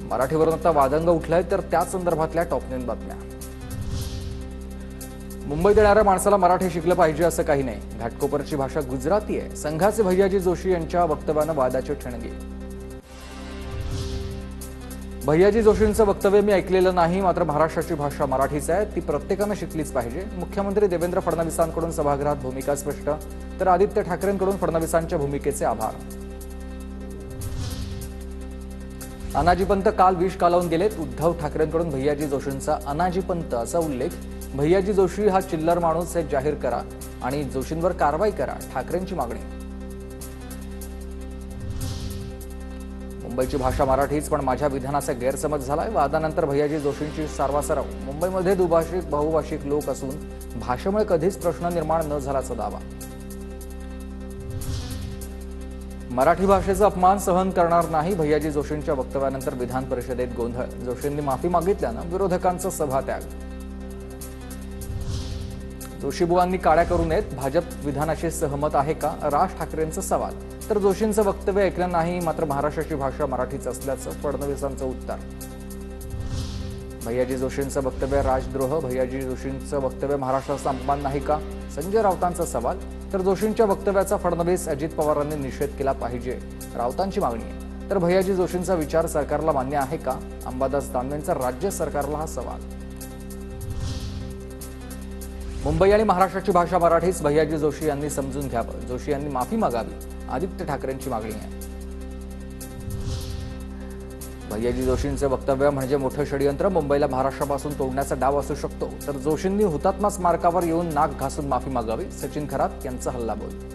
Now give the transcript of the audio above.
मराठीवरून आता वादंग उठलाय तर त्या संदर्भातल्या टॉप 9 बातम्या। मुंबईत येणाऱ्या माणसाला मराठी शिकलं पाहिजे असं काही नाही। घाटकोपरची भाषा गुजराती आहे। संघाचे भैयाजी जोशी यांच्या वक्तव्यानं वादाचे ठणगे। भैयाजी जोशींचं वक्तव्य मी ऐकलेलं नाही, मात्र महाराष्ट्राची भाषा मराठीच आहे, ती प्रत्येकानं शिकलीच पाहिजे। मुख्यमंत्री देवेंद्र फडणवीसांकडून सभागृहात भूमिका स्पष्ट, तर आदित्य ठाकरेंकडून फडणवीसांच्या भूमिकेचे आभार। अनाजीपंत काल विष कालावून गेलेत। उद्धव ठाकरेंकडून भैयाजी जोशींचा अनाजीपंत असा उल्लेख। भैयाजी जोशी हा चिल्लर माणूस हे जाहीर करा आणि जोशींवर कारवाई करा, ठाकरेंची मागणी। मुंबईची भाषा मराठीच, पण माझ्या विधानाचा गैरसमज झालाय। वादानंतर भैयाजी जोशींची सारवासारव। मुंबईमध्ये दुभाषिक बहुभाषिक लोक असून भाषेमुळे कधीच प्रश्न निर्माण न झाल्याचा दावा। मराठी भाषेचा अपमान सहन करणार नाही। भैयाजी जोशींच्या वक्तव्यानंतर विधान परिषदेत गोंधळ। जोशींनी माफी मागितल्यानं विरोधकांचा सभात्याग। जोशीबुवांनी काळ्या करू नयेत, भाजप विधानाशी सहमत आहे का, राज ठाकरेंचा सवाल। तर जोशींचं वक्तव्य ऐकलं नाही, मात्र महाराष्ट्राची भाषा मराठीच असल्याचं फडणवीसांचं उत्तर। भैयाजी जोशींचं वक्तव्य राजद्रोह। भैयाजी जोशींचं वक्तव्य महाराष्ट्राचा अपमान नाही का, संजय राऊतांचा सवाल। तर जोशींच्या वक्तव्याचा फडणवीस अजित पवारांनी निषेध केला पाहिजे, राऊतांची मागणी आहे। तर भैयाजी जोशींचा विचार सरकारला मान्य आहे का, अंबादास दानवेंचा राज्य सरकारला हा सवाल। मुंबई आणि महाराष्ट्राची भाषा मराठीच, भैयाजी जोशी यांनी समजून घ्यावं, जोशी यांनी माफी मागावी, आदित्य ठाकरेंची मागणी आहे। भैयाजी जोशींचे वक्तव्य म्हणजे मोठं षडयंत्र, मुंबईला महाराष्ट्रापासून तोडण्याचा डाव असू शकतो। तर जोशींनी हुतात्मा स्मारकावर येऊन नाक घासून माफी मागावी, सचिन खरात यांचा हल्लाबोल।